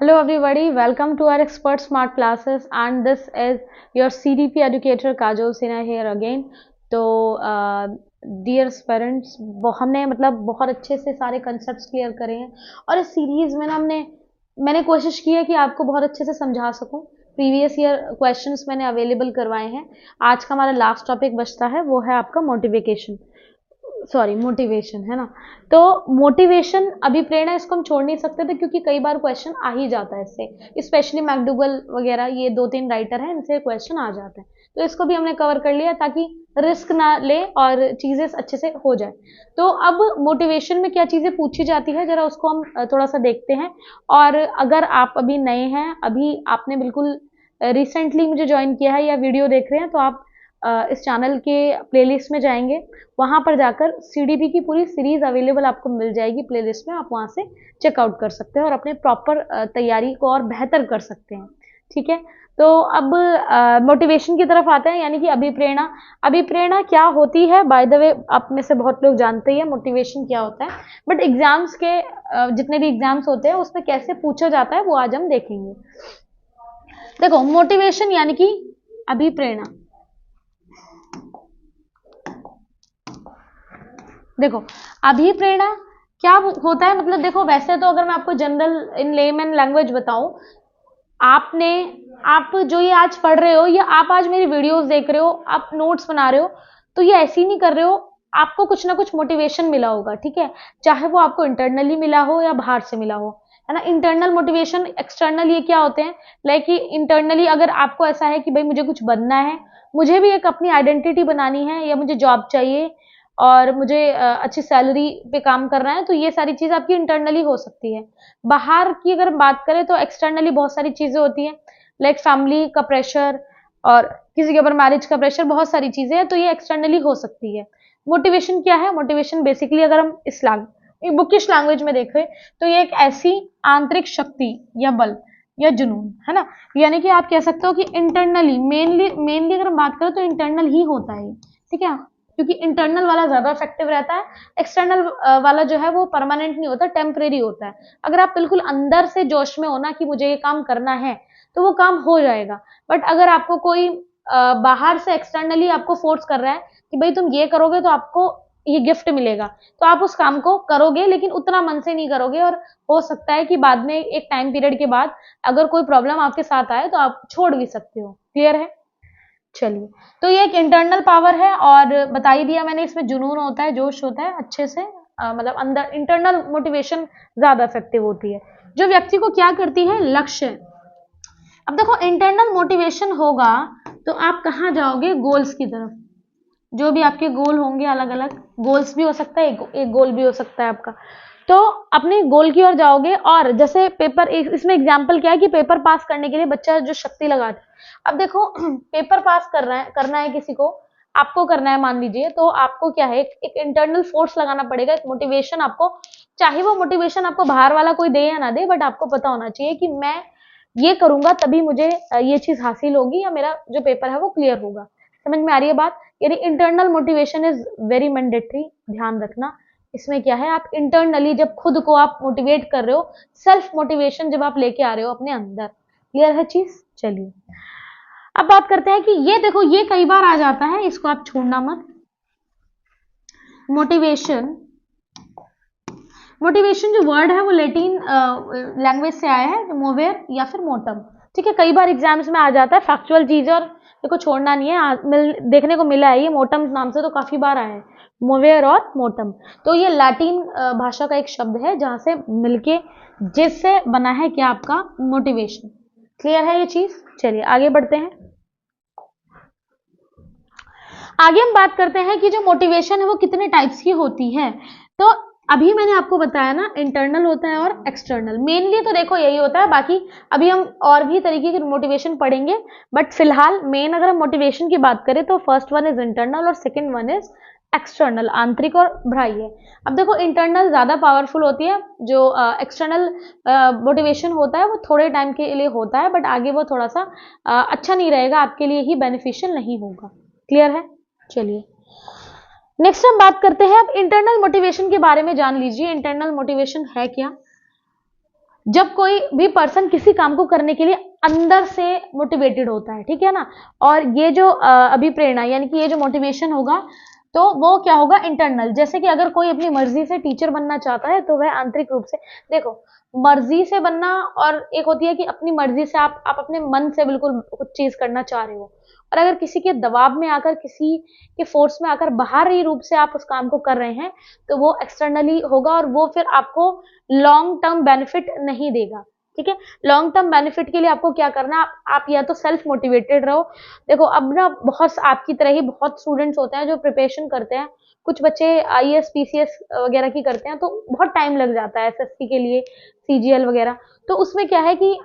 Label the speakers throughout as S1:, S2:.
S1: Hello everybody, welcome to our expert smart classes and this is your CDP educator Kajol Sinha here again. तो dear parents, हमने मतलब बहुत अच्छे से सारे कंसेप्ट्स क्लियर करे हैं और इस सीरीज में ना मैंने कोशिश की है कि आपको बहुत अच्छे से समझा सकूं। प्रीवियस ईयर क्वेश्चंस मैंने अवेलेबल करवाए हैं। आज का हमारा लास्ट टॉपिक बचता है, वो है आपका मोटिवेशन, है ना। तो मोटिवेशन, अभिप्रेरणा, इसको हम छोड़ नहीं सकते थे क्योंकि कई बार क्वेश्चन आ ही जाता है इससे। स्पेशली मैकडूगल वगैरह, ये 2-3 राइटर हैं, इनसे क्वेश्चन आ जाते हैं। तो इसको भी हमने कवर कर लिया ताकि रिस्क ना ले और चीजें अच्छे से हो जाए। तो अब मोटिवेशन में क्या चीजें पूछी जाती है, जरा उसको हम थोड़ा सा देखते हैं। और अगर आप अभी नए हैं, अभी आपने बिल्कुल रिसेंटली मुझे ज्वाइन किया है या वीडियो देख रहे हैं, तो आप इस चैनल के प्लेलिस्ट में जाएंगे, वहां पर जाकर सीडीपी की पूरी सीरीज अवेलेबल आपको मिल जाएगी प्लेलिस्ट में। आप वहां से चेकआउट कर सकते हैं और अपने प्रॉपर तैयारी को और बेहतर कर सकते हैं। ठीक है, तो अब मोटिवेशन की तरफ आते हैं, यानी कि अभिप्रेरणा क्या होती है। बाय द वे, आप में से बहुत लोग जानते ही है मोटिवेशन क्या होता है, बट एग्जाम्स के जितने भी एग्जाम्स होते हैं उसमें कैसे पूछा जाता है वो आज हम देखेंगे। देखो, मोटिवेशन यानी कि अभिप्रेरणा। देखो, अभिप्रेरणा क्या होता है, मतलब देखो, वैसे तो अगर मैं आपको जनरल इन लेमैन लैंग्वेज बताऊं, आप जो ये आज पढ़ रहे हो या आप आज मेरी वीडियोस देख रहे हो, आप नोट्स बना रहे हो, तो ये ऐसे ही नहीं कर रहे हो। आपको कुछ ना कुछ मोटिवेशन मिला होगा, ठीक है, चाहे वो आपको इंटरनली मिला हो या बाहर से मिला हो, है ना। इंटरनल मोटिवेशन, एक्सटर्नल ये क्या होते हैं, लाइक इंटरनली अगर आपको ऐसा है कि भाई मुझे कुछ बनना है, मुझे भी एक अपनी आइडेंटिटी बनानी है, या मुझे जॉब चाहिए और मुझे अच्छी सैलरी पे काम करना है, तो ये सारी चीज आपकी इंटरनली हो सकती है। बाहर की अगर बात करें तो एक्सटर्नली बहुत सारी चीजें होती हैं, लाइक फैमिली का प्रेशर और किसी के ऊपर मैरिज का प्रेशर, बहुत सारी चीजें हैं, तो ये एक्सटर्नली हो सकती है। मोटिवेशन क्या है? मोटिवेशन बेसिकली अगर हम एक बुकिश लैंग्वेज में देखें तो ये एक ऐसी आंतरिक शक्ति या बल या जुनून, है ना। यानी कि आप कह सकते हो कि इंटरनली, मेनली अगर हम बात करें तो इंटरनल ही होता है, ठीक है, क्योंकि इंटरनल वाला ज्यादा इफेक्टिव रहता है। एक्सटर्नल वाला जो है वो परमानेंट नहीं होता, टेम्परेरी होता है। अगर आप बिल्कुल अंदर से जोश में हो ना कि मुझे ये काम करना है, तो वो काम हो जाएगा। बट अगर आपको कोई बाहर से एक्सटर्नली आपको फोर्स कर रहा है कि भाई तुम ये करोगे तो आपको ये गिफ्ट मिलेगा, तो आप उस काम को करोगे, लेकिन उतना मन से नहीं करोगे, और हो सकता है कि बाद में एक टाइम पीरियड के बाद अगर कोई प्रॉब्लम आपके साथ आए तो आप छोड़ भी सकते हो। क्लियर है? चलिए, तो ये एक इंटरनल पावर है, और बता ही दिया मैंने, इसमें जुनून होता है, जोश होता है, अच्छे से मतलब अंदर इंटरनल मोटिवेशन ज्यादा इफेक्टिव होती है, जो व्यक्ति को क्या करती है, लक्ष्य। अब देखो, इंटरनल मोटिवेशन होगा तो आप कहाँ जाओगे, गोल्स की तरफ। जो भी आपके गोल होंगे, अलग अलग गोल्स भी हो सकता है, एक गोल भी हो सकता है आपका, तो अपने गोल की ओर जाओगे। और जैसे पेपर, इसमें एग्जांपल क्या है कि पेपर पास करने के लिए बच्चा जो शक्ति लगाता है, अब देखो पेपर पास करना है किसी को, आपको करना है मान लीजिए, तो आपको क्या है, एक इंटरनल फोर्स लगाना पड़ेगा, एक मोटिवेशन आपको, चाहे वो मोटिवेशन आपको बाहर वाला कोई दे या ना दे, बट आपको पता होना चाहिए कि मैं ये करूंगा तभी मुझे ये चीज हासिल होगी या मेरा जो पेपर है वो क्लियर होगा। समझ में आ रही है बात? यानी internal motivation is very mandatory, ध्यान रखना। इसमें क्या है, आप इंटरनली जब खुद को आप मोटिवेट कर रहे हो, सेल्फ मोटिवेशन जब आप लेके आ रहे हो अपने अंदर। क्लियर है चीज? चलिए, अब बात करते हैं कि ये देखो, ये कई बार आ जाता है, इसको आप छोड़ना मत। मोटिवेशन जो वर्ड है वो लैटिन लैंग्वेज से आया है, मोवेर या फिर मोटम। ठीक है, कई बार एग्जाम्स में आ जाता है, फैक्चुअल चीज, और देखो छोड़ना नहीं है, देखने को मिला है, ये मोटम नाम से तो काफी बार आया है, मोवेर और मोटम। तो ये लैटिन भाषा का एक शब्द है, जहां से मिलके जिससे बना है क्या, आपका मोटिवेशन। क्लियर है ये चीज? चलिए आगे बढ़ते हैं। आगे हम बात करते हैं कि जो मोटिवेशन है वो कितने टाइप्स की होती है। तो अभी मैंने आपको बताया ना, इंटरनल होता है और एक्सटर्नल। मेनली तो देखो यही होता है, बाकी अभी हम और भी तरीके के मोटिवेशन पढ़ेंगे, बट फिलहाल मेन अगर हम मोटिवेशन की बात करें तो फर्स्ट वन इज इंटरनल और सेकेंड वन इज एक्सटर्नल, आंतरिक और बाह्य। अब देखो, इंटरनल ज्यादा पावरफुल होती है, जो एक्सटर्नल मोटिवेशन होता है वो थोड़े टाइम के लिए होता है, बट आगे वो थोड़ा सा अच्छा नहीं रहेगा, आपके लिए ही बेनिफिशियल नहीं होगा। क्लियर है? चलिए, नेक्स्ट हम बात करते हैं अब इंटरनल मोटिवेशन के बारे में। जान लीजिए इंटरनल मोटिवेशन है क्या। जब कोई भी पर्सन किसी काम को करने के लिए अंदर से मोटिवेटेड होता है, ठीक है ना। और ये जो अभिप्रेरणा यानी कि ये जो मोटिवेशन होगा तो वो क्या होगा, इंटरनल। जैसे कि अगर कोई अपनी मर्जी से टीचर बनना चाहता है तो वह आंतरिक रूप से, देखो मर्जी से बनना और एक होती है कि अपनी मर्जी से आप अपने मन से बिल्कुल कुछ चीज करना चाह रहे हो, और अगर किसी के दबाव में आकर, किसी के फोर्स में आकर बाहरी रूप से आप उस काम को कर रहे हैं तो वो एक्सटर्नली होगा और वो फिर आपको लॉन्ग टर्म बेनिफिट नहीं देगा, ठीक है। लॉन्ग टर्म बेनिफिट के लिए आपको क्या करना है, आप या तो सेल्फ मोटिवेटेड रहो। देखो अब ना बहुत आपकी तरह ही बहुत स्टूडेंट्स होते हैं जो प्रिपरेशन करते हैं, कुछ बच्चे आईएएस पीसीएस वगैरह की करते हैं तो बहुत टाइम लग जाता है एसएससी के लिए, सीजीएल वगैरह। तो उसमें क्या है कि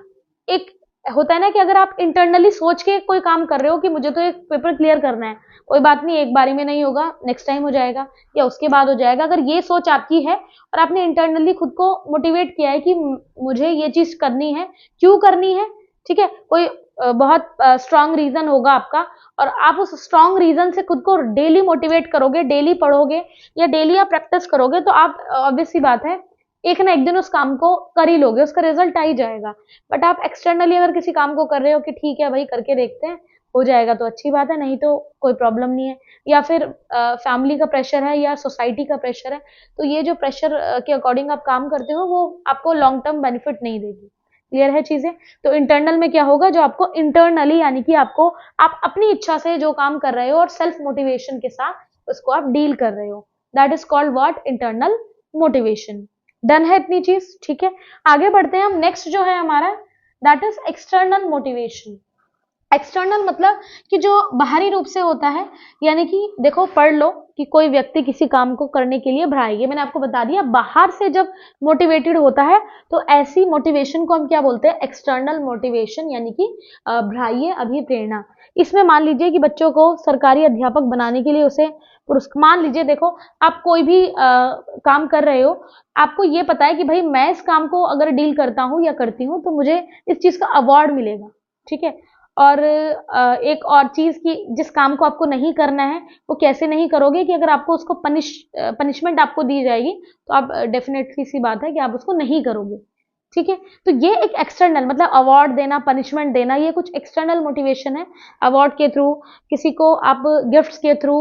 S1: एक होता है ना कि अगर आप इंटरनली सोच के कोई काम कर रहे हो कि मुझे तो एक पेपर क्लियर करना है, कोई बात नहीं एक बारी में नहीं होगा, नेक्स्ट टाइम हो जाएगा या उसके बाद हो जाएगा, अगर ये सोच आपकी है और आपने इंटरनली खुद को मोटिवेट किया है कि मुझे ये चीज करनी है, क्यों करनी है, ठीक है, कोई बहुत स्ट्रांग रीजन होगा आपका, और आप उस स्ट्रांग रीजन से खुद को डेली मोटिवेट करोगे, डेली पढ़ोगे या डेली आप प्रैक्टिस करोगे तो आप ऑब्वियस सी बात है एक ना एक दिन उस काम को कर ही लोगे, उसका रिजल्ट आ ही जाएगा। बट आप एक्सटर्नली अगर किसी काम को कर रहे हो कि ठीक है भाई करके देखते हैं, हो जाएगा तो अच्छी बात है, नहीं तो कोई प्रॉब्लम नहीं है, या फिर फैमिली का प्रेशर है या सोसाइटी का प्रेशर है, तो ये जो प्रेशर के अकॉर्डिंग आप काम करते हो वो आपको लॉन्ग टर्म बेनिफिट नहीं देगी। क्लियर है चीजें। तो इंटरनल में क्या होगा, जो आपको इंटरनली यानी कि आपको आप अपनी इच्छा से जो काम कर रहे हो और सेल्फ मोटिवेशन के साथ उसको आप डील कर रहे हो, that is called what, internal motivation. Done है इतनी चीज, ठीक है। आगे बढ़ते हैं हम, नेक्स्ट जो है हमारा that is external motivation. External मतलब कि जो बाहरी रूप से होता है, यानी कि देखो पढ़ लो कि कोई व्यक्ति किसी काम को करने के लिए भराइए, मैंने आपको बता दिया बाहर से जब मोटिवेटेड होता है तो ऐसी मोटिवेशन को हम क्या बोलते हैं, एक्सटर्नल मोटिवेशन, यानी कि बाह्य अभिप्रेरणा। इसमें मान लीजिए कि बच्चों को सरकारी अध्यापक बनाने के लिए उसे पुरस्कार, मान लीजिए देखो आप कोई भी काम कर रहे हो, आपको ये पता है कि भाई मैं इस काम को अगर डील करता हूँ या करती हूँ तो मुझे इस चीज का अवार्ड मिलेगा, ठीक है। और एक और चीज कि जिस काम को आपको नहीं करना है वो कैसे नहीं करोगे, कि अगर आपको उसको पनिशमेंट आपको दी जाएगी तो आप डेफिनेटली सी बात है कि आप उसको नहीं करोगे, ठीक है। तो ये एक एक्सटर्नल मतलब अवार्ड देना, पनिशमेंट देना, ये कुछ एक्सटर्नल मोटिवेशन है। अवार्ड के थ्रू, किसी को आप गिफ्ट्स के थ्रू,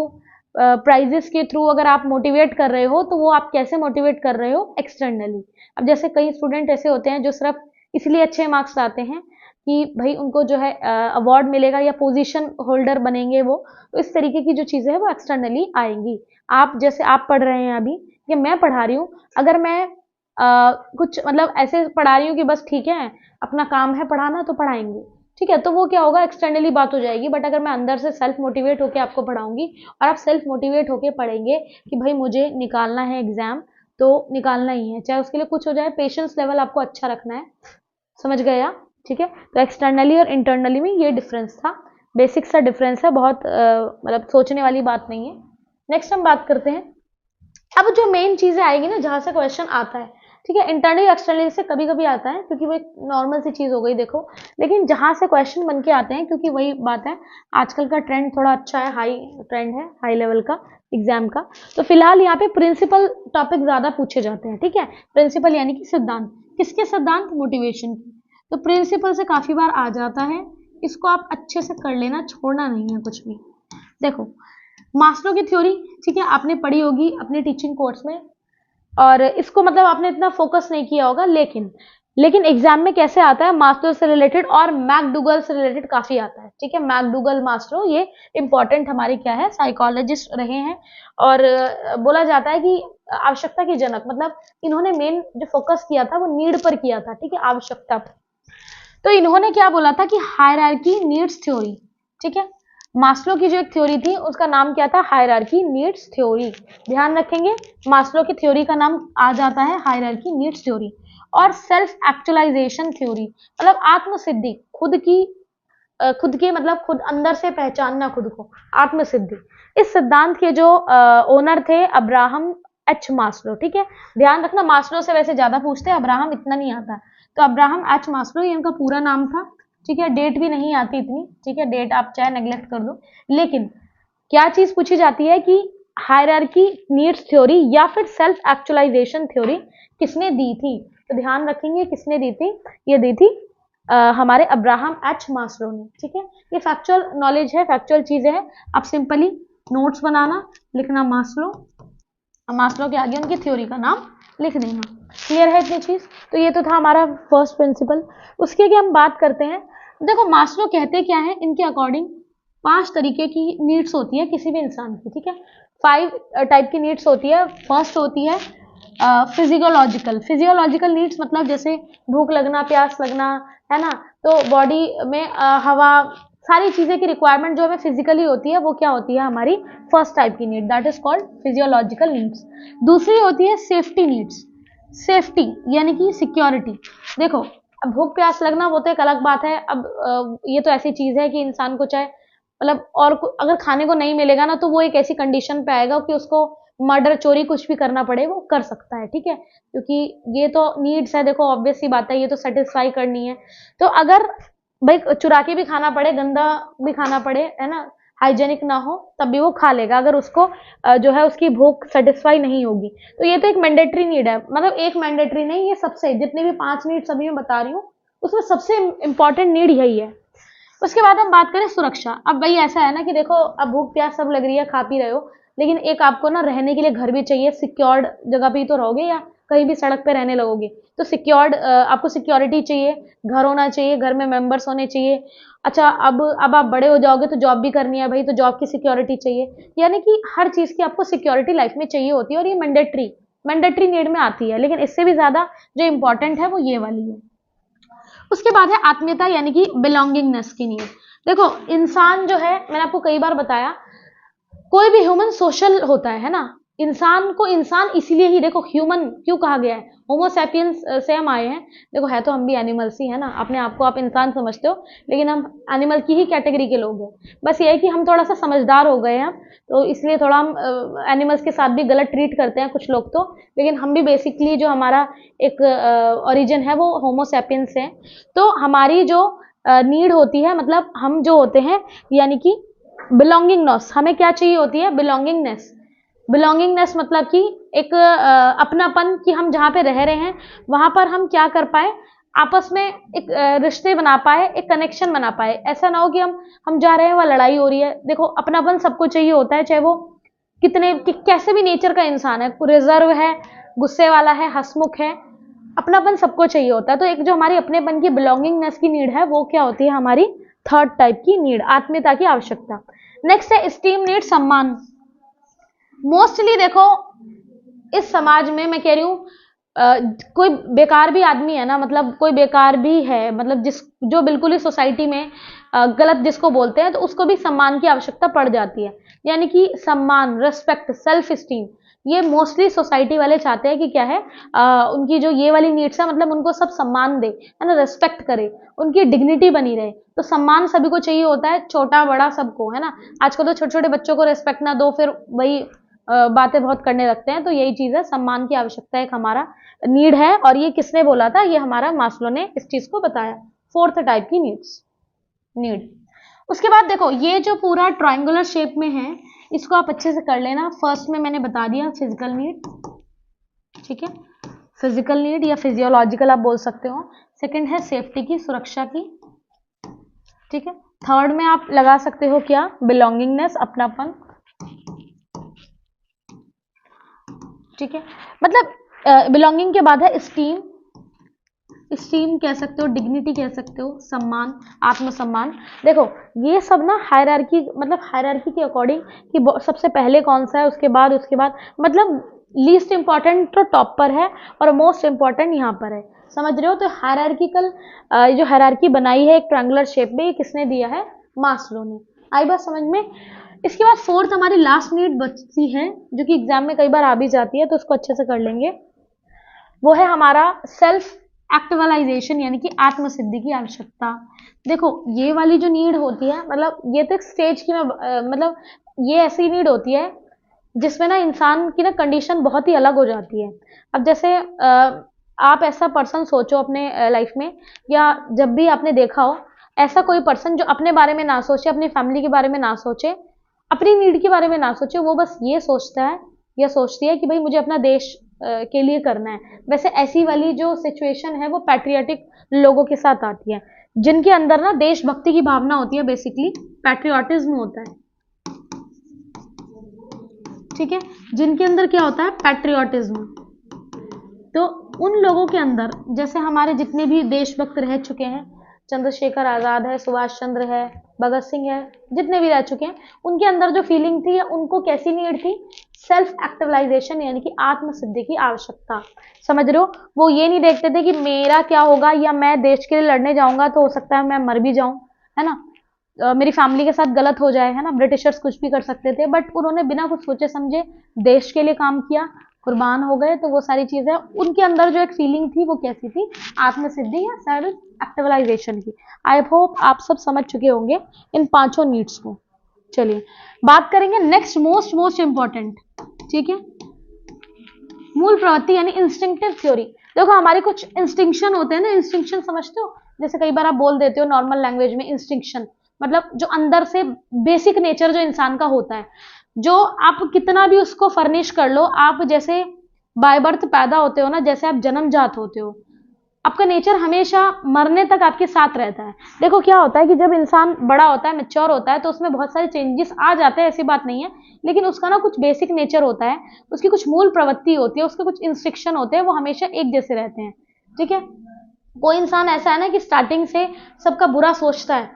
S1: प्राइजेस के थ्रू अगर आप मोटिवेट कर रहे हो तो वो आप कैसे मोटिवेट कर रहे हो, एक्सटर्नली। अब जैसे कई स्टूडेंट ऐसे होते हैं जो सिर्फ इसलिए अच्छे मार्क्स लाते हैं कि भाई उनको जो है अवार्ड मिलेगा या पोजीशन होल्डर बनेंगे वो, तो इस तरीके की जो चीजें हैं वो एक्सटर्नली आएंगी। आप जैसे आप पढ़ रहे हैं अभी या मैं पढ़ा रही हूँ, अगर मैं कुछ मतलब ऐसे पढ़ा रही हूँ कि बस ठीक है अपना काम है पढ़ाना तो पढ़ाएंगे, ठीक है, तो वो क्या होगा, एक्सटर्नली बात हो जाएगी। बट अगर मैं अंदर से सेल्फ मोटिवेट होकर आपको पढ़ाऊंगी और आप सेल्फ मोटिवेट होकर पढ़ेंगे कि भाई मुझे निकालना है एग्जाम तो निकालना ही है, चाहे उसके लिए कुछ हो जाए, पेशेंस लेवल आपको अच्छा रखना है, समझ गए आप, ठीक है। तो एक्सटर्नली और इंटरनली में ये डिफरेंस था, बेसिक सा डिफरेंस है, बहुत मतलब सोचने वाली बात नहीं है। नेक्स्ट हम बात करते हैं, अब जो मेन चीजें आएगी ना जहां से क्वेश्चन आता है, ठीक है, इंटरनली एक्सटर्नली से कभी कभी आता है क्योंकि वो एक नॉर्मल सी चीज हो गई देखो, लेकिन जहां से क्वेश्चन बन के आते हैं, क्योंकि वही बात है आजकल का ट्रेंड थोड़ा अच्छा है, हाई ट्रेंड है, हाई लेवल का एग्जाम का, तो फिलहाल यहाँ पे प्रिंसिपल टॉपिक ज्यादा पूछे जाते हैं, ठीक है। प्रिंसिपल यानी कि सिद्धांत, किसके सिद्धांत, मोटिवेशन की। तो प्रिंसिपल से काफी बार आ जाता है, इसको आप अच्छे से कर लेना, छोड़ना नहीं है कुछ भी। देखो मास्लो की थ्योरी, ठीक है, आपने पढ़ी होगी अपने टीचिंग कोर्स में, और इसको मतलब आपने इतना फोकस नहीं किया होगा, लेकिन एग्जाम में कैसे आता है, मास्लो से रिलेटेड और मैकडूगल से रिलेटेड काफी आता है, ठीक है। मैकडूगल मास्लो ये इंपॉर्टेंट हमारे क्या है, साइकोलॉजिस्ट रहे हैं, और बोला जाता है कि आवश्यकता के जनक, मतलब इन्होंने मेन जो फोकस किया था वो नीड पर किया था, ठीक है, आवश्यकता पर। तो इन्होंने क्या बोला था कि हायरार्की नीड्स थ्योरी, ठीक है। मास्लो की जो एक थ्योरी थी उसका नाम क्या था, हायरार्की नीड्स थ्योरी, ध्यान रखेंगे मास्लो की थ्योरी का नाम आ जाता है हायरार्की नीड्स थ्योरी। और सेल्फ एक्चुअलाइजेशन थ्योरी मतलब आत्मसिद्धि, खुद के मतलब खुद अंदर से पहचानना खुद को, आत्मसिद्धि। इस सिद्धांत के जो ओनर थे अब्राहम एच मास्लो, ठीक है, ध्यान रखना मास्लो से वैसे ज्यादा पूछते हैं, अब्राहम इतना नहीं आता, तो अब्राहम एच मास्लो ये उनका पूरा नाम था, ठीक है। डेट भी नहीं आती इतनी, ठीक है, डेट आप चाहे नेग्लेक्ट कर दो, लेकिन क्या चीज पूछी जाती है कि हायरार्की नीड्स थ्योरी या फिर सेल्फ एक्चुअलाइजेशन थ्योरी किसने दी थी? तो ध्यान रखेंगे किसने दी थी, ये दी थी हमारे अब्राहम एच मास्लो ने। ठीक है, ये फैक्चुअल नॉलेज है, फैक्चुअल चीजें हैं, आप सिंपली नोट्स बनाना, लिखना मास्लो, मास्लो के आगे उनकी थ्योरी का नाम लिख देना। क्लियर है इतनी चीज? तो ये तो था हमारा फर्स्ट प्रिंसिपल। उसके आगे हम बात करते हैं। देखो मास्लो कहते क्या है, इनके अकॉर्डिंग 5 तरीके की नीड्स होती है किसी भी इंसान की। ठीक है, 5 टाइप की नीड्स होती है। फर्स्ट होती है फिजियोलॉजिकल। फिजियोलॉजिकल नीड्स मतलब जैसे भूख लगना, प्यास लगना, है ना, तो बॉडी में हवा, सारी चीजें की रिक्वायरमेंट जो हमें फिजिकली होती है वो क्या होती है, हमारी फर्स्ट टाइप की need, that is called physiological needs. दूसरी होती है सेफ्टी नीड्स। सेफ्टी यानी कि सिक्योरिटी। देखो अब भूख प्यास लगना वो तो एक अलग बात है। अब ये तो ऐसी चीज है कि इंसान को चाहे मतलब और अगर खाने को नहीं मिलेगा ना, तो वो एक ऐसी कंडीशन पे आएगा कि उसको मर्डर, चोरी, कुछ भी करना पड़े वो कर सकता है। ठीक है, क्योंकि ये तो नीड्स है, देखो ऑब्वियस सी बात है, ये तो सेटिस्फाई करनी है। तो अगर भाई चुरा के भी खाना पड़े, गंदा भी खाना पड़े, है ना, हाइजेनिक ना हो, तब भी वो खा लेगा अगर उसको जो है उसकी भूख सेटिस्फाई नहीं होगी। तो ये तो एक मैंडेटरी नीड है, मतलब एक मैंडेटरी नहीं, ये सबसे जितने भी 5 नीड्स अभी मैं बता रही हूँ उसमें सबसे इंपॉर्टेंट नीड यही है। उसके बाद हम बात करें सुरक्षा। अब भाई ऐसा है ना कि देखो अब भूख प्यास सब लग रही है, खा पी रहे हो, लेकिन एक आपको ना रहने के लिए घर भी चाहिए। सिक्योर्ड जगह पे ही तो रहोगे या कहीं भी सड़क पे रहने लगोगे, तो सिक्योर्ड आपको सिक्योरिटी चाहिए, घर होना चाहिए, घर में मेंबर्स होने चाहिए। अच्छा अब आप बड़े हो जाओगे तो जॉब भी करनी है भाई, तो जॉब की सिक्योरिटी चाहिए। यानी कि हर चीज की आपको सिक्योरिटी लाइफ में चाहिए होती है, और ये मैंडेटरी नीड में आती है। लेकिन इससे भी ज्यादा जो इंपॉर्टेंट है वो ये वाली है। उसके बाद है आत्मीयता यानी कि बिलोंगिंगनेस की नीड। देखो इंसान जो है, मैंने आपको कई बार बताया, कोई भी ह्यूमन सोशल होता है ना। इंसान को इंसान इसीलिए ही देखो ह्यूमन क्यों कहा गया है, होमोसैपियंस से हम आए हैं। देखो है तो हम भी एनिमल्स ही है ना, अपने आप को आप इंसान समझते हो, लेकिन हम एनिमल की ही कैटेगरी के लोग हैं। बस ये है कि हम थोड़ा सा समझदार हो गए हैं, तो इसलिए थोड़ा हम एनिमल्स के साथ भी गलत ट्रीट करते हैं कुछ लोग तो, लेकिन हम भी बेसिकली जो हमारा एक ओरिजिन है वो होमोसैपियंस है। तो हमारी जो नीड होती है, मतलब हम जो होते हैं, यानी कि बिलोंगिंगनेस, हमें क्या चाहिए होती है, बिलोंगिंगनेस। बिलोंगिंगनेस मतलब कि एक अपनापन, कि हम जहाँ पे रह रहे हैं वहां पर हम क्या कर पाए, आपस में एक रिश्ते बना पाए, एक कनेक्शन बना पाए। ऐसा ना हो कि हम जा रहे हैं वह लड़ाई हो रही है। देखो अपनापन सबको चाहिए होता है, चाहे वो कैसे भी नेचर का इंसान है, रिजर्व है, गुस्से वाला है, हंसमुख है, अपनापन सबको चाहिए होता है। तो एक जो हमारी अपनेपन की बिलोंगिंगनेस की नीड है वो क्या होती है, हमारी थर्ड टाइप की नीड, आत्मीयता की आवश्यकता। नेक्स्ट है स्टीम नीड, सम्मान। मोस्टली देखो इस समाज में मैं कह रही हूँ कोई बेकार भी आदमी है ना, मतलब कोई बेकार भी है, मतलब जो बिल्कुल ही सोसाइटी में गलत जिसको बोलते हैं, तो उसको भी सम्मान की आवश्यकता पड़ जाती है। यानी कि सम्मान, रेस्पेक्ट, सेल्फ स्टीम, ये मोस्टली सोसाइटी वाले चाहते हैं कि क्या है, उनकी जो ये वाली नीड्स है, मतलब उनको सब सम्मान दे, है ना, रेस्पेक्ट करे, उनकी डिग्निटी बनी रहे। तो सम्मान सभी को चाहिए होता है, छोटा बड़ा सबको, है ना। आजकल तो छोटे छोटे बच्चों को रेस्पेक्ट ना दो, फिर वही बातें बहुत करने लगते हैं। तो यही चीज है, सम्मान की आवश्यकता एक हमारा नीड है, और ये किसने बोला था, ये हमारा मास्लो ने इस चीज को बताया, फोर्थ टाइप की नीड। उसके बाद देखो ये जो पूरा ट्रायंगुलर शेप में है, इसको आप अच्छे से कर लेना। फर्स्ट में मैंने बता दिया फिजिकल नीड, ठीक है, फिजिकल नीड या फिजियोलॉजिकल आप बोल सकते हो। सेकंड है सेफ्टी की, सुरक्षा की, ठीक है। थर्ड में आप लगा सकते हो क्या, बिलोंगिंगनेस, अपनापन, ठीक है। मतलब बिलोंगिंग के बाद है स्टीम, स्टीम कह सकते हो, डिग्निटी कह सकते हो, सम्मान, आत्मसम्मान। देखो ये सब ना हायरार्की, मतलब हायरार्की के अकॉर्डिंग कि सबसे पहले कौन सा है, उसके बाद मतलब लीस्ट इंपॉर्टेंट तो टॉप पर है और मोस्ट इंपॉर्टेंट यहाँ पर है, समझ रहे हो। तो हायरार्किकल जो हायरार्की बनाई है एक ट्रायंगुलर शेप में, ये किसने दिया है, मास्लो ने। आई बात समझ में। इसके बाद फोर्थ हमारी लास्ट नीड बचती है, जो कि एग्जाम में कई बार आ भी जाती है, तो उसको अच्छे से कर लेंगे। वो है हमारा सेल्फ एक्चुअलाइजेशन, यानी कि आत्मसिद्धि की आवश्यकता। देखो ये वाली जो नीड होती है, मतलब ये तो एक स्टेज की मतलब ये ऐसी नीड होती है जिसमें ना इंसान की ना कंडीशन बहुत ही अलग हो जाती है। अब जैसे आप ऐसा पर्सन सोचो अपने लाइफ में, या जब भी आपने देखा हो ऐसा कोई पर्सन जो अपने बारे में ना सोचे, अपनी फैमिली के बारे में ना सोचे, अपनी नीड के बारे में ना सोचे, वो बस ये सोचता है या सोचती है कि भाई मुझे अपना देश के लिए करना है। वैसे ऐसी वाली जो सिचुएशन है वो पैट्रियाटिक लोगों के साथ आती है, जिनके अंदर ना देशभक्ति की भावना होती है, बेसिकली पैट्रियोटिज्म होता है, ठीक है, जिनके अंदर क्या होता है, पैट्रियोटिज्म। तो उन लोगों के अंदर, जैसे हमारे जितने भी देशभक्त रह चुके हैं, चंद्रशेखर आजाद है, सुभाष चंद्र है, भगत सिंह है, जितने भी रह चुके हैं, उनके अंदर जो फीलिंग थी, उनको कैसी नीड थी, सेल्फ एक्टिवलाइजेशन, यानी कि आत्मसिद्धि की आवश्यकता। समझ रहे हो, वो ये नहीं देखते थे कि मेरा क्या होगा, या मैं देश के लिए लड़ने जाऊंगा तो हो सकता है मैं मर भी जाऊं, है ना, मेरी फैमिली के साथ गलत हो जाए, है ना, ब्रिटिशर्स कुछ भी कर सकते थे, बट उन्होंने बिना कुछ सोचे समझे देश के लिए काम किया, कुर्बान हो गए। तो वो सारी चीजें उनके अंदर जो एक फीलिंग थी वो कैसी थी, आत्मसिद्धि या सेल्फ एक्टिवलाइजेशन की। आई होप आप सब समझ चुके होंगे इन पांचों नीड्स को। चलिए बात करेंगे नेक्स्ट मोस्ट इंपॉर्टेंट, ठीक है, मूल प्रवृत्ति यानी इंस्टिंक्टिव थ्योरी। देखो हमारे कुछ इंस्टिंक्शन होते हैं ना, इंस्टिंक्शन समझते हो, जैसे कई बार आप बोल देते हो नॉर्मल लैंग्वेज में, इंस्टिंक्शन मतलब जो अंदर से बेसिक नेचर जो इंसान का होता है, जो आप कितना भी उसको फर्निश कर लो, आप जैसे बाय बर्थ पैदा होते हो ना, जैसे आप जन्मजात होते हो, आपका नेचर हमेशा मरने तक आपके साथ रहता है। देखो क्या होता है कि जब इंसान बड़ा होता है, मैच्योर होता है, तो उसमें बहुत सारे चेंजेस आ जाते हैं, ऐसी बात नहीं है, लेकिन उसका ना कुछ बेसिक नेचर होता है, उसकी कुछ मूल प्रवृत्ति होती है, उसके कुछ इंस्ट्रक्शन होते हैं, वो हमेशा एक जैसे रहते हैं, ठीक है। कोई इंसान ऐसा है ना कि स्टार्टिंग से सबका बुरा सोचता है,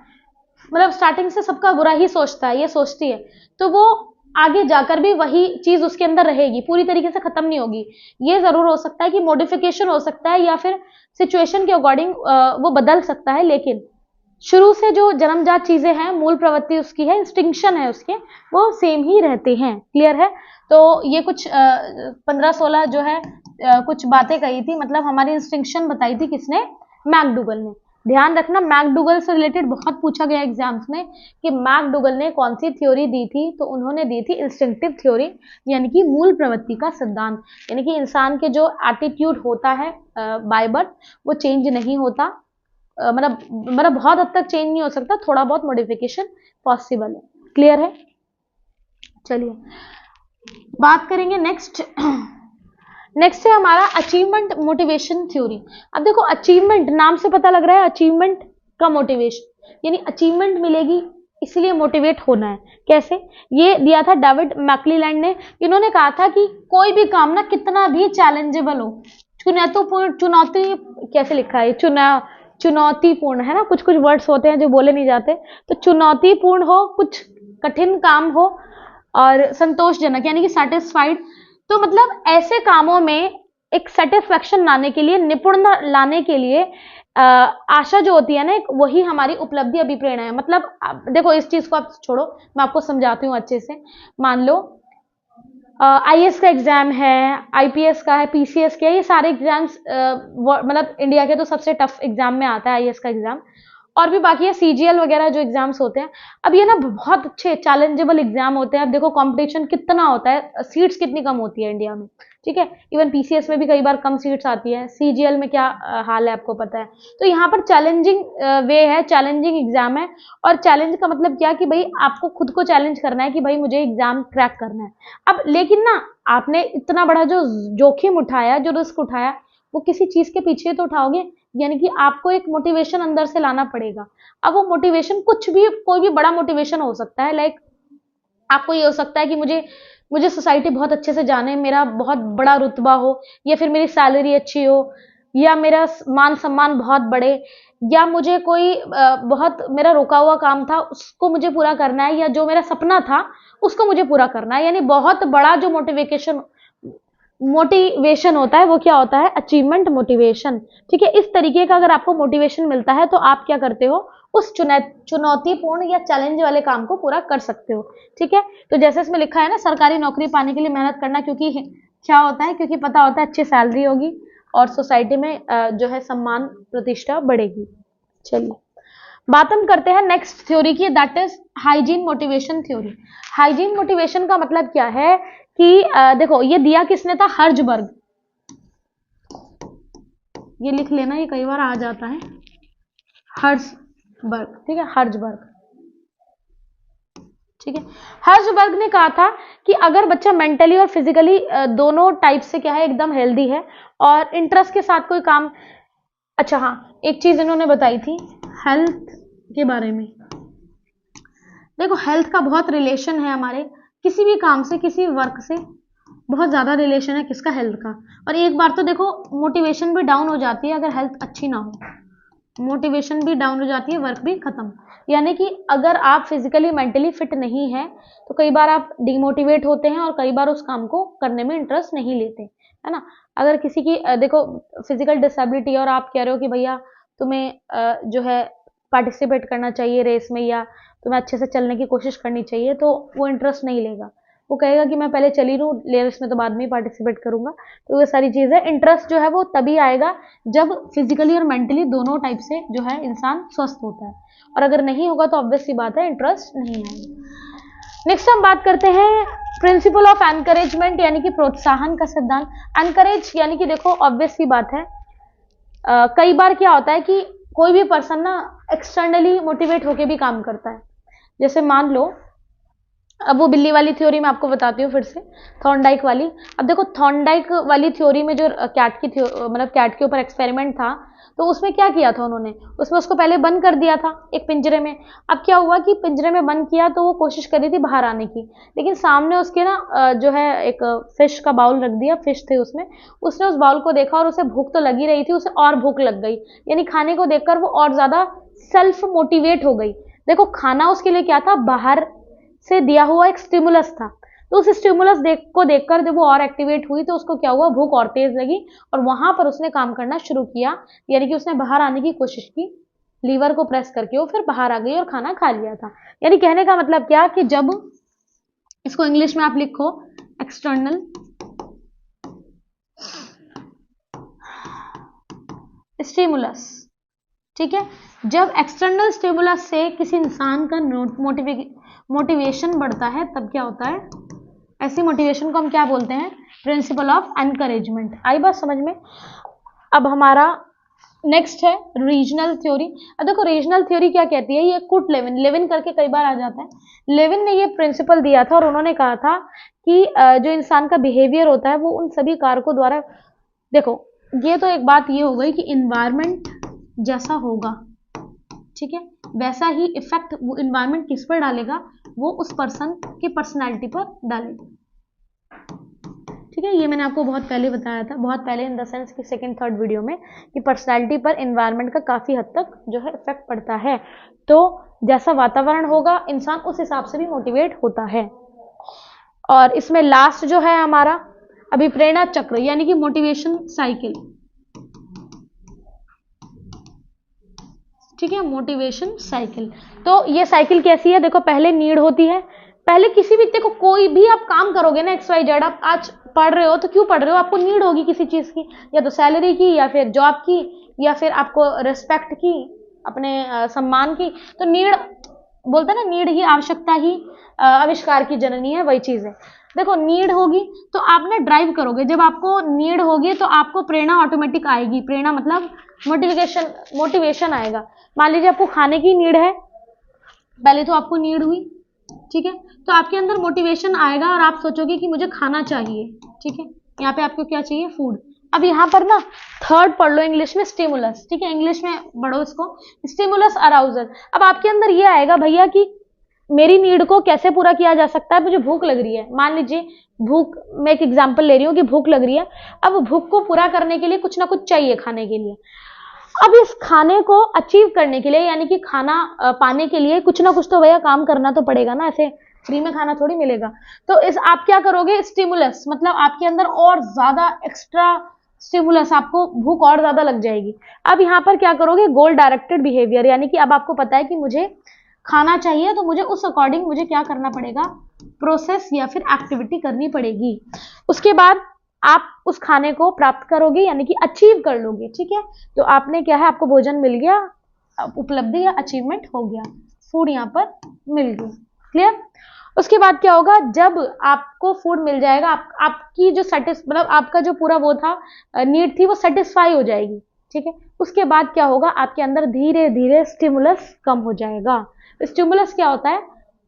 S1: मतलब स्टार्टिंग से सबका बुरा ही सोचता है, ये सोचती है, तो वो आगे जाकर भी वही चीज उसके अंदर रहेगी, पूरी तरीके से खत्म नहीं होगी। ये जरूर हो सकता है कि मॉडिफिकेशन हो सकता है, या फिर सिचुएशन के अकॉर्डिंग वो बदल सकता है, लेकिन शुरू से जो जन्मजात चीजें हैं, मूल प्रवृत्ति उसकी है, इंस्टिंक्शन है उसके, वो सेम ही रहते हैं। क्लियर है। तो ये कुछ 15-16 जो है कुछ बातें कही थी, मतलब हमारी इंस्टिंक्शन बताई थी किसने, मैकडूगल ने। ध्यान रखना, मैकडूगल से रिलेटेड बहुत पूछा गया एग्जाम्स में कि मैकडूगल ने कौन सी थ्योरी दी थी, तो उन्होंने दी थी इंस्टिंक्टिव थ्योरी, यानी कि मूल प्रवृत्ति का सिद्धांत, यानी कि इंसान के जो एटीट्यूड होता है बाय बर्थ, वो चेंज नहीं होता, मतलब बहुत हद तक चेंज नहीं हो सकता, थोड़ा बहुत मॉडिफिकेशन पॉसिबल है। क्लियर है। चलिए बात करेंगे नेक्स्ट नेक्स्ट है हमारा अचीवमेंट मोटिवेशन थ्योरी। अब देखो अचीवमेंट, नाम से पता लग रहा है अचीवमेंट का मोटिवेशन, यानी अचीवमेंट मिलेगी इसलिए मोटिवेट होना है। कैसे, ये दिया था डेविड मैक्लीलैंड ने। इन्होंने कहा था कि कोई भी काम ना कितना भी चैलेंजेबल हो, चुनौती, कैसे लिखा है, चुनौतीपूर्ण है ना, कुछ कुछ वर्ड्स होते हैं जो बोले नहीं जाते, तो चुनौतीपूर्ण हो, कुछ कठिन काम हो और संतोषजनक यानी कि सेटिस्फाइड, तो मतलब ऐसे कामों में एक सेटिस्फैक्शन लाने के लिए, निपुणता लाने के लिए आशा जो होती है ना, एक वही हमारी उपलब्धि अभिप्रेरणा है। मतलब देखो इस चीज को आप छोड़ो, मैं आपको समझाती हूँ अच्छे से। मान लो आईएएस का एग्जाम है, आईपीएस का है, पीसीएस का है, ये सारे एग्जाम्स मतलब इंडिया के तो सबसे टफ एग्जाम में आता है आईएएस का एग्जाम, और भी बाकी है सीजीएल वगैरह जो एग्जाम्स होते हैं। अब ये ना बहुत अच्छे चैलेंजेबल एग्जाम होते हैं। अब देखो कंपटीशन कितना होता है, सीट्स कितनी कम होती है इंडिया में, ठीक है। इवन पीसीएस में भी कई बार कम सीट्स आती है, सीजीएल में क्या हाल है आपको पता है। तो यहाँ पर चैलेंजिंग वे है, चैलेंजिंग एग्जाम है, और चैलेंज का मतलब क्या कि भाई आपको खुद को चैलेंज करना है कि भाई मुझे एग्जाम क्रैक करना है। अब लेकिन ना आपने इतना बड़ा जो जोखिम उठाया, जो रिस्क उठाया, वो किसी चीज के पीछे तो उठाओगे, यानी कि आपको एक मोटिवेशन अंदर से लाना पड़ेगा। अब वो मोटिवेशन कुछ भी, कोई भी बड़ा मोटिवेशन हो सकता है, लाइक आपको ये हो सकता है कि मुझे मुझे सोसाइटी बहुत अच्छे से जाने, मेरा बहुत बड़ा रुतबा हो, या फिर मेरी सैलरी अच्छी हो, या मेरा मान सम्मान बहुत बढ़े, या मुझे कोई बहुत मेरा रुका हुआ काम था उसको मुझे पूरा करना है, या जो मेरा सपना था उसको मुझे पूरा करना है। यानी बहुत बड़ा जो मोटिवेशन होता है वो क्या होता है, अचीवमेंट मोटिवेशन, ठीक है। इस तरीके का अगर आपको मोटिवेशन मिलता है तो आप क्या करते हो, उस चुनौतीपूर्ण या चैलेंज वाले काम को पूरा कर सकते हो, ठीक है। तो जैसे इसमें लिखा है ना, सरकारी नौकरी पाने के लिए मेहनत करना, क्योंकि क्या होता है, क्योंकि पता होता है अच्छी सैलरी होगी और सोसाइटी में जो है सम्मान प्रतिष्ठा बढ़ेगी। चलिए बात हम करते हैं नेक्स्ट थ्योरी की, that is hygiene motivation theory. Hygiene motivation का मतलब क्या है कि देखो ये दिया किसने था, हर्जबर्ग। ये लिख लेना, ये कई बार आ जाता है, हर्जबर्ग, ठीक है, हर्जबर्ग। ठीक है। हर्षवर्ग ने कहा था कि अगर बच्चा मेंटली और फिजिकली दोनों टाइप से क्या है, एकदम हेल्दी है और इंटरेस्ट के साथ कोई काम। अच्छा हाँ, एक चीज इन्होंने बताई थी हेल्थ के बारे में। देखो हेल्थ का बहुत रिलेशन है हमारे किसी भी काम से, किसी वर्क से बहुत ज्यादा रिलेशन है किसका, हेल्थ का। और एक बार तो देखो मोटिवेशन भी डाउन हो जाती है अगर हेल्थ अच्छी ना हो, मोटिवेशन भी डाउन हो जाती है, वर्क भी खत्म। यानी कि अगर आप फिजिकली मेंटली फिट नहीं है तो कई बार आप डिमोटिवेट होते हैं और कई बार उस काम को करने में इंटरेस्ट नहीं लेते, है ना। अगर किसी की देखो फिजिकल डिसेबिलिटी और आप कह रहे हो कि भैया तुम्हें जो है पार्टिसिपेट करना चाहिए रेस में या तुम्हें अच्छे से चलने की कोशिश करनी चाहिए, तो वो इंटरेस्ट नहीं लेगा, वो कहेगा कि मैं पहले चली लूँ रेस में तो बाद में ही पार्टिसिपेट करूंगा। तो ये सारी चीज़ें, इंटरेस्ट जो है वो तभी आएगा जब फिजिकली और मेंटली दोनों टाइप से जो है इंसान स्वस्थ होता है, और अगर नहीं होगा तो ऑब्वियस सी बात है इंटरेस्ट नहीं आएगा। नेक्स्ट हम बात करते हैं प्रिंसिपल ऑफ एनकरेजमेंट, यानी कि प्रोत्साहन का सिद्धांत। एनकरेज यानी कि देखो ऑब्वियस सी बात है, कई बार क्या होता है कि कोई भी पर्सन ना एक्सटर्नली मोटिवेट होके भी काम करता है। जैसे मान लो, अब वो बिल्ली वाली थ्योरी मैं आपको बताती हूँ फिर से, थॉर्नडाइक वाली। अब देखो थॉर्नडाइक वाली थ्योरी में जो कैट की मतलब कैट के ऊपर एक्सपेरिमेंट था, तो उसमें क्या किया था उन्होंने, उसमें उसको पहले बंद कर दिया था एक पिंजरे में। अब क्या हुआ कि पिंजरे में बंद किया तो वो कोशिश कर रही थी बाहर आने की, लेकिन सामने उसके ना जो है एक फिश का बाउल रख दिया, फिश थे उसमें, उसने उस बाउल को देखा और उसे भूख तो लगी रही थी, उसे और भूख लग गई, यानी खाने को देखकर वो और ज्यादा सेल्फ मोटिवेट हो गई। देखो खाना उसके लिए क्या था, बाहर से दिया हुआ एक स्टिमुलस था, तो उस स्टिमुलस को देखकर जब वो और एक्टिवेट हुई तो उसको क्या हुआ, भूख और तेज लगी और वहां पर उसने काम करना शुरू किया, यानी कि उसने बाहर आने की कोशिश की, लीवर को प्रेस करके वो फिर बाहर आ गई और खाना खा लिया था। यानी कहने का मतलब क्या कि जब इसको इंग्लिश में आप लिखो एक्सटर्नल स्टिमुलस, ठीक है, जब एक्सटर्नल स्टिमुलस से किसी इंसान का मोटिवेशन बढ़ता है तब क्या होता है, ऐसी मोटिवेशन को हम क्या बोलते हैं, प्रिंसिपल ऑफ एनकरेजमेंट। आई बात समझ में। अब हमारा नेक्स्ट है रीजनल थ्योरी। अब देखो रीजनल थ्योरी क्या कहती है, ये कुट लेविन, लेविन करके कई बार आ जाता है, लेविन ने ये प्रिंसिपल दिया था और उन्होंने कहा था कि जो इंसान का बिहेवियर होता है वो उन सभी कारकों द्वारा, देखो ये तो एक बात ये हो गई कि इन्वायरमेंट जैसा होगा, ठीक है, वैसा ही इफेक्ट वो इन्वायरमेंट किस पर डालेगा, वो उस पर्सन की पर्सनैलिटी पर डालेगा, ठीक है। ये मैंने आपको बहुत पहले बताया था, बहुत पहले इन द सेंस कि सेकंड थर्ड वीडियो में, कि पर्सनैलिटी पर इन्वायरमेंट का काफी हद तक जो है इफेक्ट पड़ता है, तो जैसा वातावरण होगा इंसान उस हिसाब से भी मोटिवेट होता है। और इसमें लास्ट जो है हमारा अभिप्रेरणा चक्र, यानी कि मोटिवेशन साइकिल, ठीक है, मोटिवेशन साइकिल। तो ये साइकिल कैसी है, देखो पहले नीड होती है, पहले किसी भी, देखो कोई भी आप काम करोगे ना एक्स वाई जेड, आप आज पढ़ रहे हो तो क्यों पढ़ रहे हो, आपको नीड होगी किसी चीज की, या तो सैलरी की या फिर जॉब की या फिर आपको रिस्पेक्ट की, अपने सम्मान की। तो नीड बोलते हैं ना, नीड ही आवश्यकता ही आविष्कार की जननी है, वही चीज है। देखो नीड होगी तो आप ना ड्राइव करोगे, जब आपको नीड होगी तो आपको प्रेरणा ऑटोमेटिक आएगी, प्रेरणा मतलब मोटिवेशन आएगा। मान लीजिए आपको खाने की नीड है, पहले तो आपको नीड हुई, ठीक है, तो आपके अंदर मोटिवेशन आएगा और आप सोचोगे कि मुझे खाना चाहिए, ठीक है, यहाँ पे आपको क्या चाहिए, फूड। अब यहाँ पर ना थर्ड पढ़ लो इंग्लिश में, स्टिमुलस, ठीक है, इंग्लिश में पढ़ो इसको, स्टिमुलस अराउजल। अब आपके अंदर ये आएगा भैया कि मेरी नीड को कैसे पूरा किया जा सकता है, मुझे भूख लग रही है, मान लीजिए भूख, मैं एक एग्जांपल ले रही हूँ कि भूख लग रही है, अब भूख को पूरा करने के लिए कुछ ना कुछ चाहिए खाने के लिए। अब इस खाने को अचीव करने के लिए, यानी कि खाना पाने के लिए कुछ ना कुछ तो भैया काम करना तो पड़ेगा ना, ऐसे फ्री में खाना थोड़ी मिलेगा। तो इस आप क्या करोगे, स्टिमुलस मतलब आपके अंदर और ज्यादा एक्स्ट्रा स्टिमुलस, आपको भूख और ज्यादा लग जाएगी। अब यहाँ पर क्या करोगे, गोल डायरेक्टेड बिहेवियर, यानी कि अब आपको पता है कि मुझे खाना चाहिए तो मुझे उस अकॉर्डिंग मुझे क्या करना पड़ेगा, प्रोसेस या फिर एक्टिविटी करनी पड़ेगी। उसके बाद आप उस खाने को प्राप्त करोगे, यानी कि अचीव कर लोगे, ठीक है। तो आपने क्या है, आपको भोजन मिल गया, उपलब्धि या अचीवमेंट हो गया, फूड यहाँ पर मिल गया, क्लियर। उसके बाद क्या होगा, जब आपको फूड मिल जाएगा, आपकी जो मतलब आपका जो पूरा वो था नीड थी वो सेटिस्फाई हो जाएगी, ठीक है। उसके बाद क्या होगा, आपके अंदर धीरे धीरे स्टिमुलस कम हो जाएगा। स्टिमुलस क्या होता है,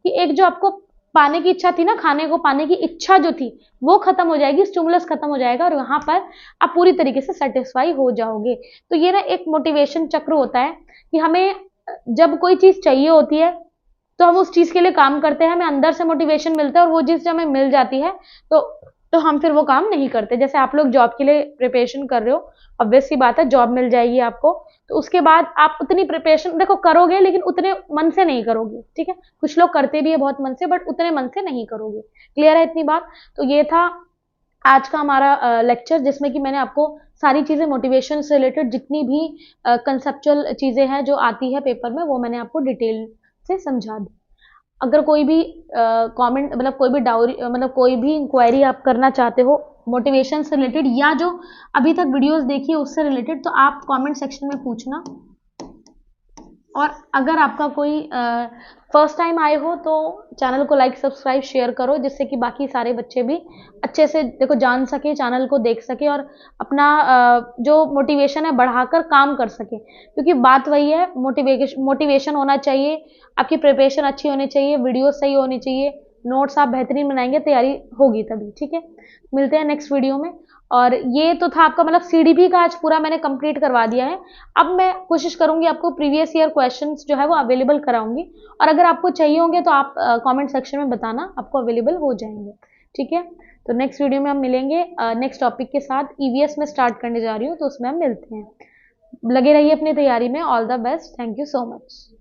S1: कि एक जो आपको पाने की इच्छा थी ना, खाने को पाने की इच्छा जो थी वो खत्म हो जाएगी, स्टिमुलस खत्म हो जाएगा और वहां पर आप पूरी तरीके से सेटिस्फाई हो जाओगे। तो ये ना एक मोटिवेशन चक्र होता है कि हमें जब कोई चीज चाहिए होती है तो हम उस चीज के लिए काम करते हैं, हमें अंदर से मोटिवेशन मिलता है और वो चीज जब हमें मिल जाती है तो हम फिर वो काम नहीं करते। जैसे आप लोग जॉब के लिए प्रिपरेशन कर रहे हो, ऑब्वियस सी बात है जॉब मिल जाएगी आपको, तो उसके बाद आप उतनी प्रिपरेशन देखो करोगे लेकिन उतने मन से नहीं करोगे, ठीक है। कुछ लोग करते भी है बहुत मन से, बट उतने मन से नहीं करोगे। क्लियर है इतनी बात? तो ये था आज का हमारा लेक्चर, जिसमें कि मैंने आपको सारी चीजें मोटिवेशन से रिलेटेड जितनी भी कंसेप्चुअल चीजें हैं जो आती है पेपर में, वो मैंने आपको डिटेल से समझा दी। अगर कोई भी कमेंट मतलब कोई भी डाउरी मतलब कोई भी इंक्वायरी आप करना चाहते हो मोटिवेशन से रिलेटेड या जो अभी तक वीडियोस देखी है उससे रिलेटेड, तो आप कमेंट सेक्शन में पूछना। और अगर आपका कोई फर्स्ट टाइम आए हो तो चैनल को लाइक सब्सक्राइब शेयर करो, जिससे कि बाकी सारे बच्चे भी अच्छे से देखो जान सके, चैनल को देख सके और अपना जो मोटिवेशन है बढ़ाकर काम कर सके। क्योंकि बात वही है, मोटिवेशन होना चाहिए, आपकी प्रिपरेशन अच्छी होनी चाहिए, वीडियो सही होनी चाहिए, नोट्स आप बेहतरीन बनाएंगे, तैयारी होगी तभी। ठीक है, मिलते हैं नेक्स्ट वीडियो में। और ये तो था आपका मतलब सीडीपी का आज पूरा मैंने कंप्लीट करवा दिया है। अब मैं कोशिश करूंगी आपको प्रीवियस ईयर क्वेश्चंस जो है वो अवेलेबल कराऊंगी, और अगर आपको चाहिए होंगे तो आप कमेंट सेक्शन में बताना, आपको अवेलेबल हो जाएंगे। ठीक है, तो नेक्स्ट वीडियो में हम मिलेंगे नेक्स्ट टॉपिक के साथ। ईवीएस में स्टार्ट करने जा रही हूँ, तो उसमें हम मिलते हैं। लगे रहिए अपनी तैयारी में। All the best, thank you so much.